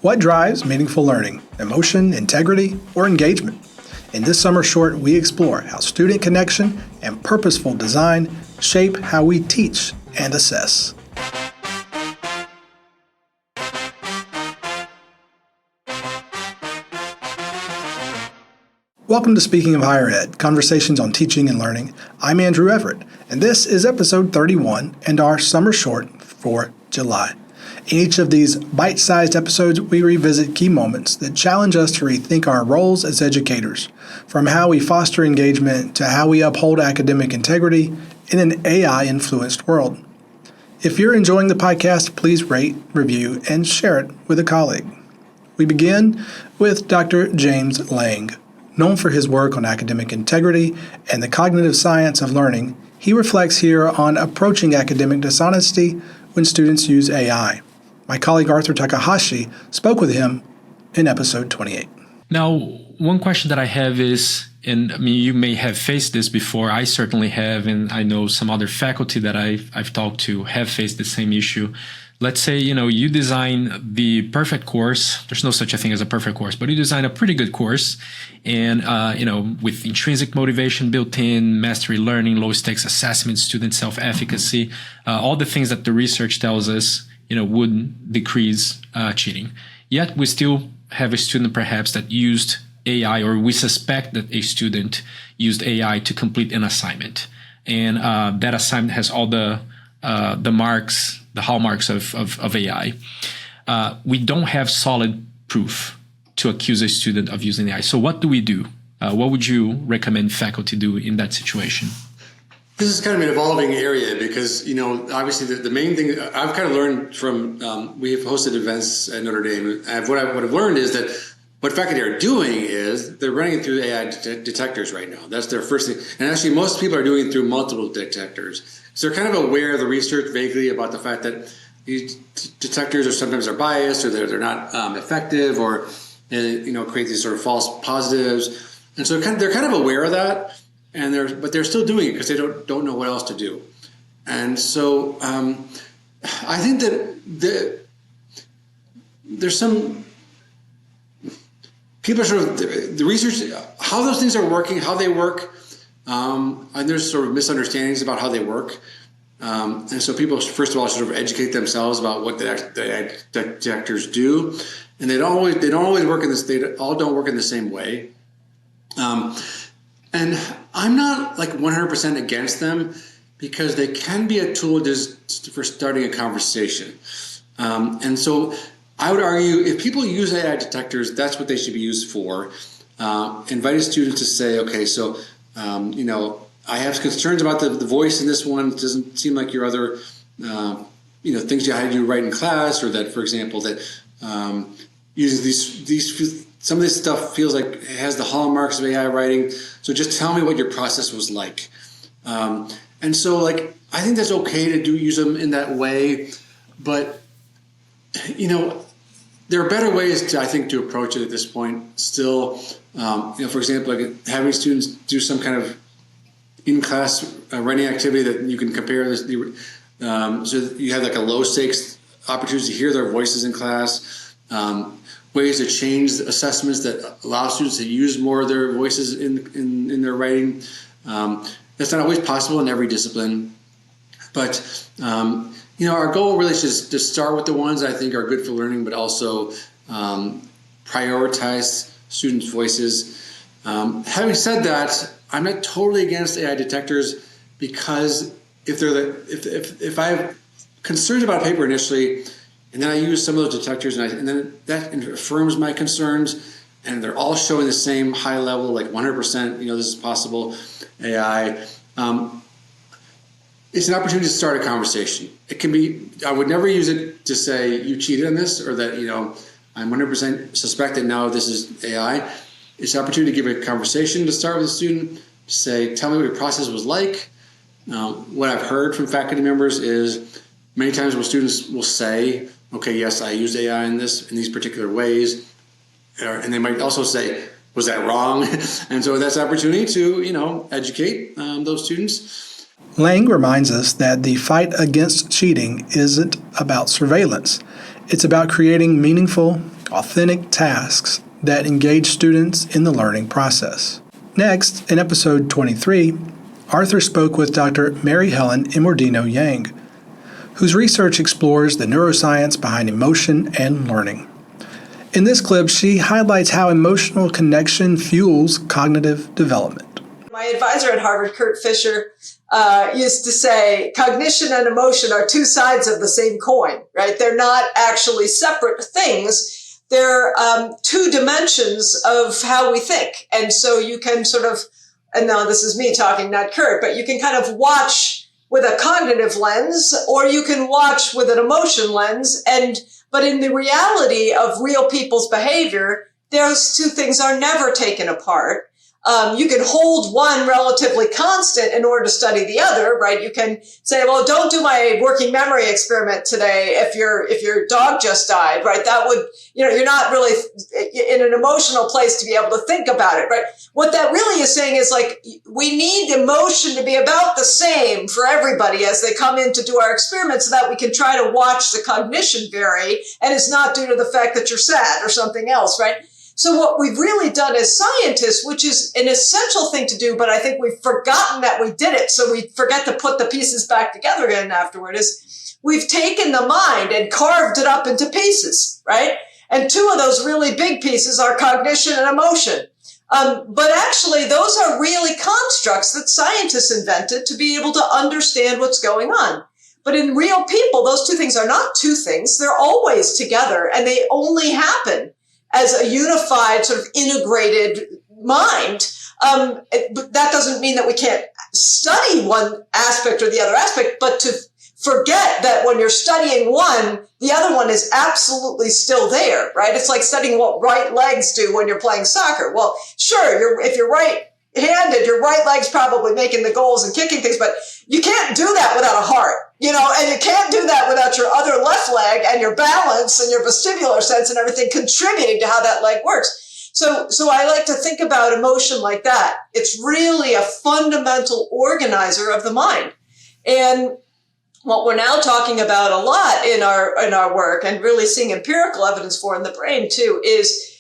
What drives meaningful learning? Emotion, integrity, or engagement? In this summer short, we explore how student connection and purposeful design shape how we teach and assess. Welcome to Speaking of Higher Ed, Conversations on Teaching and Learning. I'm Andrew Everett, and this is episode 31 and our summer short for July. In each of these bite-sized episodes, we revisit key moments that challenge us to rethink our roles as educators, from how we foster engagement to how we uphold academic integrity in an AI-influenced world. If you're enjoying the podcast, please rate, review, and share it with a colleague. We begin with Dr. James Lang. Known for his work on academic integrity and the cognitive science of learning, he reflects here on approaching academic dishonesty when students use AI. My colleague Arthur Takahashi spoke with him in episode 28. Now, one question that I have is, and I mean, you may have faced this before, I certainly have, and I know some other faculty that I've talked to have faced the same issue. Let's say, you design the perfect course. There's no such a thing as a perfect course, but you design a pretty good course and, with intrinsic motivation built in, mastery learning, low stakes assessment, student self-efficacy, all the things that the research tells us, would decrease cheating. Yet we still have a student perhaps that used AI, or we suspect that a student used AI to complete an assignment. And that assignment has all the marks, the hallmarks of AI. We don't have solid proof to accuse a student of using AI. So what do we do? What would you recommend faculty do in that situation? This is kind of an evolving area because, obviously the main thing I've kind of learned from, we have hosted events at Notre Dame. And what I've learned is that what faculty are doing is they're running it through AI detectors right now. That's their first thing. And actually most people are doing it through multiple detectors. So they're kind of aware of the research vaguely about the fact that these detectors are sometimes are biased or they're not effective or, create these sort of false positives. And so they're kind of aware of that. But they're still doing it because they don't know what else to do. And so I think that there's some people are sort of the research, how those things are working, how they work, and there's sort of misunderstandings about how they work. And so people, first of all, sort of educate themselves about what the detectors do. And they don't always work they all don't work in the same way. And I'm not like 100% against them because they can be a tool just for starting a conversation. And so I would argue if people use AI detectors, that's what they should be used for. Inviting students to say, okay, so, I have concerns about the voice in this one. It doesn't seem like your other, things you had to write in class, or that, for example, that using these some of this stuff feels like it has the hallmarks of AI writing. So just tell me what your process was like. And so I think that's okay to use them in that way, but there are better ways to approach it at this point still. For example, having students do some kind of in-class writing activity that you can compare this, so you have a low stakes opportunity to hear their voices in class. Ways to change assessments that allow students to use more of their voices in their writing. That's not always possible in every discipline, but our goal really is to start with the ones I think are good for learning, but also prioritize students' voices. Having said that, I'm not totally against AI detectors because if I have concerns about a paper initially, and then I use some of those detectors, and then that affirms my concerns, and they're all showing the same high level, like 100%, this is possible, AI. It's an opportunity to start a conversation. It can be, I would never use it to say, you cheated on this, or that, I'm 100% suspect that now this is AI. It's an opportunity to give a conversation to start with a student, to say, tell me what your process was like. What I've heard from faculty members is many times when students will say, okay, yes, I used AI in these particular ways. And they might also say, was that wrong? And so that's an opportunity to, educate those students. Lang reminds us that the fight against cheating isn't about surveillance. It's about creating meaningful, authentic tasks that engage students in the learning process. Next, in episode 23, Arthur spoke with Dr. Mary Helen Immordino-Yang, whose research explores the neuroscience behind emotion and learning. In this clip, she highlights how emotional connection fuels cognitive development. My advisor at Harvard, Kurt Fisher, used to say cognition and emotion are two sides of the same coin, right? They're not actually separate things. They're two dimensions of how we think. And so you can sort of, and now this is me talking, not Kurt, but you can kind of watch with a cognitive lens, or you can watch with an emotion lens. But in the reality of real people's behavior, those two things are never taken apart. You can hold one relatively constant in order to study the other, right? You can say, well, don't do my working memory experiment today if your dog just died, right? That would, you're not really in an emotional place to be able to think about it, right? What that really is saying is like, we need emotion to be about the same for everybody as they come in to do our experiments so that we can try to watch the cognition vary, and it's not due to the fact that you're sad or something else, right? So what we've really done as scientists, which is an essential thing to do, but I think we've forgotten that we did it, so we forget to put the pieces back together again afterward, is we've taken the mind and carved it up into pieces, right? And two of those really big pieces are cognition and emotion. But actually, those are really constructs that scientists invented to be able to understand what's going on. But in real people, those two things are not two things. They're always together, and they only happen as a unified, sort of integrated mind. But that doesn't mean that we can't study one aspect or the other aspect, but to forget that when you're studying one, the other one is absolutely still there, right? It's like studying what right legs do when you're playing soccer. Well, sure, if you're right-handed, your right leg's probably making the goals and kicking things, but you can't do that without a heart, and you can't do that without your other left leg and your balance and your vestibular sense and everything contributing to how that leg works. So I like to think about emotion like that. It's really a fundamental organizer of the mind. And what we're now talking about a lot in our work, and really seeing empirical evidence for in the brain too, is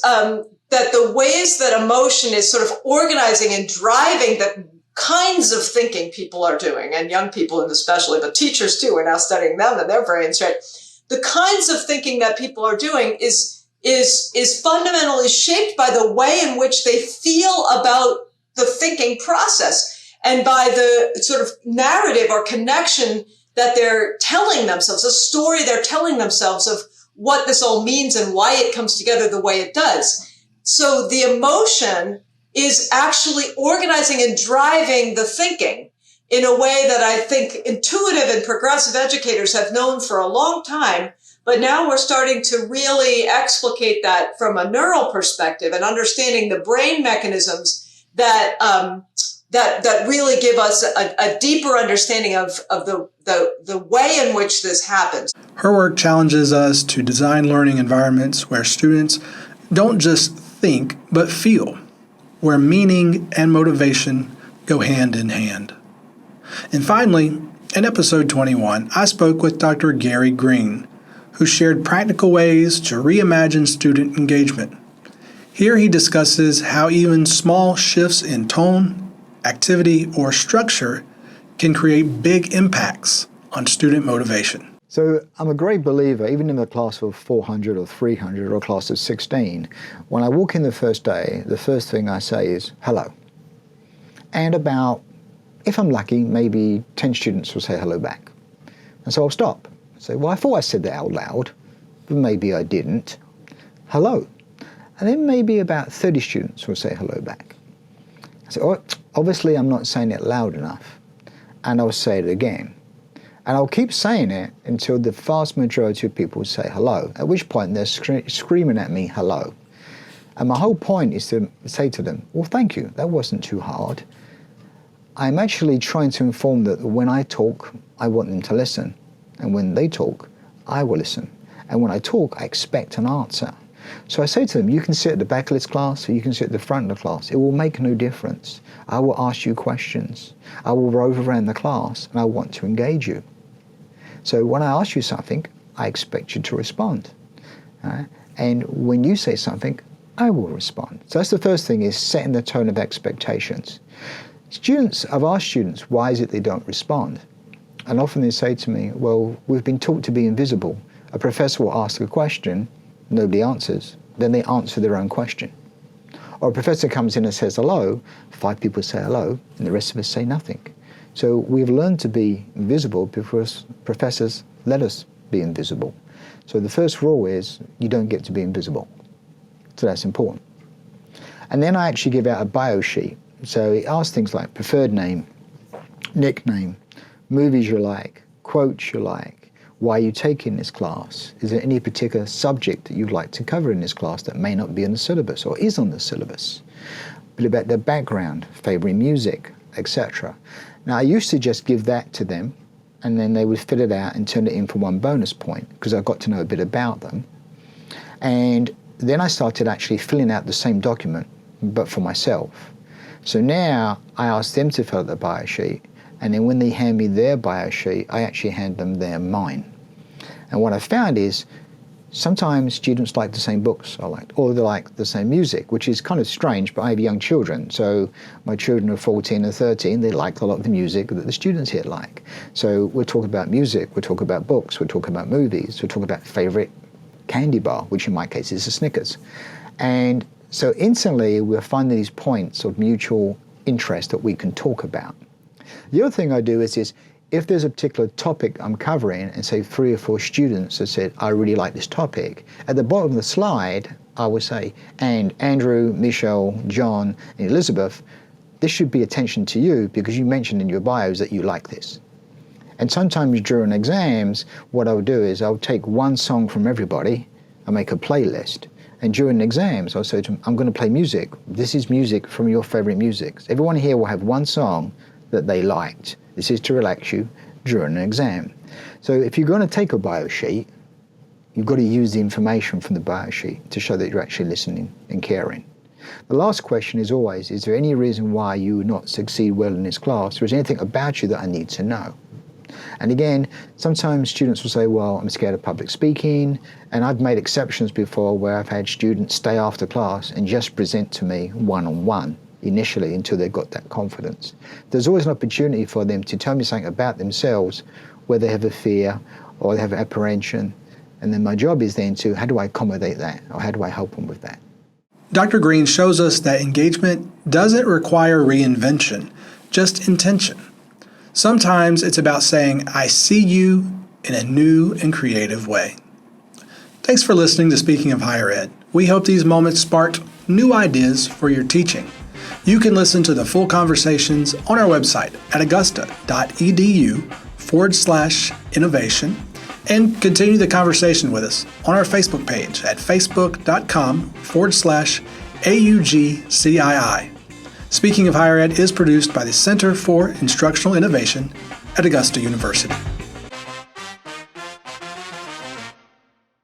that the ways that emotion is sort of organizing and driving the kinds of thinking people are doing, and young people especially, but teachers too, we're now studying them and their brains, right? The kinds of thinking that people are doing is fundamentally shaped by the way in which they feel about the thinking process, and by the sort of narrative or connection that they're telling themselves, a story they're telling themselves of what this all means and why it comes together the way it does. So the emotion is actually organizing and driving the thinking in a way that I think intuitive and progressive educators have known for a long time. But now we're starting to really explicate that from a neural perspective and understanding the brain mechanisms that really give us a deeper understanding of the way in which this happens. Her work challenges us to design learning environments where students don't just think, but feel, where meaning and motivation go hand in hand. And finally, in episode 21, I spoke with Dr. Gary Green, who shared practical ways to reimagine student engagement. Here he discusses how even small shifts in tone, activity, or structure can create big impacts on student motivation. So I'm a great believer, even in a class of 400 or 300 or a class of 16, when I walk in the first day, the first thing I say is, hello. And about, if I'm lucky, maybe 10 students will say hello back. And so I'll stop. Say, well, I thought I said that out loud, but maybe I didn't. Hello. And then maybe about 30 students will say hello back. I say, oh, obviously I'm not saying it loud enough. And I'll say it again. And I'll keep saying it until the vast majority of people say hello, at which point they're screaming at me, hello. And my whole point is to say to them, well, thank you, that wasn't too hard. I'm actually trying to inform that when I talk, I want them to listen. And when they talk, I will listen. And when I talk, I expect an answer. So I say to them, you can sit at the back of this class or you can sit at the front of the class. It will make no difference. I will ask you questions. I will rove around the class and I want to engage you. So when I ask you something, I expect you to respond. And when you say something, I will respond. So that's the first thing, is setting the tone of expectations. I've asked students, why is it they don't respond? And often they say to me, well, we've been taught to be invisible. A professor will ask a question, nobody answers, then they answer their own question. Or a professor comes in and says hello, 5 people say hello, and the rest of us say nothing. So we've learned to be invisible because professors let us be invisible. So the first rule is you don't get to be invisible. So that's important. And then I actually give out a bio sheet. So it asks things like preferred name, nickname, movies you like, quotes you like, why you taking this class, is there any particular subject that you'd like to cover in this class that may not be in the syllabus or is on the syllabus, a bit about their background, favourite music, etc. Now I used to just give that to them and then they would fill it out and turn it in for 1 bonus point because I got to know a bit about them. And then I started actually filling out the same document but for myself. So now I ask them to fill out the bio sheet, and then when they hand me their bio sheet, I actually hand them mine. And what I found is sometimes students like the same books I like, or they like the same music, which is kind of strange, but I have young children. So my children are 14 and 13, they like a lot of the music that the students here like. So we're talking about music, we're talking about books, we're talking about movies, we're talking about favourite candy bar, which in my case is a Snickers. And so instantly we're finding these points of mutual interest that we can talk about. The other thing I do is if there's a particular topic I'm covering and say 3 or 4 students have said, I really like this topic, at the bottom of the slide, I would say, and Andrew, Michelle, John, and Elizabeth, this should be attention to you because you mentioned in your bios that you like this. And sometimes during exams, what I would do is I would take 1 song from everybody and make a playlist. And during exams, I'll say to them, I'm going to play music. This is music from your favorite music. Everyone here will have 1 song that they liked. This is to relax you during an exam. So if you're going to take a bio sheet, you've got to use the information from the bio sheet to show that you're actually listening and caring. The last question is always, is there any reason why you would not succeed well in this class? Or is there anything about you that I need to know? And again, sometimes students will say, well, I'm scared of public speaking. And I've made exceptions before where I've had students stay after class and just present to me one-on-one initially until they've got that confidence. There's always an opportunity for them to tell me something about themselves where they have a fear or they have apprehension. And then my job is then to, how do I accommodate that? Or how do I help them with that? Dr. Green shows us that engagement doesn't require reinvention, just intention. Sometimes it's about saying, I see you in a new and creative way. Thanks for listening to Speaking of Higher Ed. We hope these moments sparked new ideas for your teaching. You can listen to the full conversations on our website at augusta.edu/innovation and continue the conversation with us on our Facebook page at facebook.com/AUGCII. Speaking of Higher Ed is produced by the Center for Instructional Innovation at Augusta University.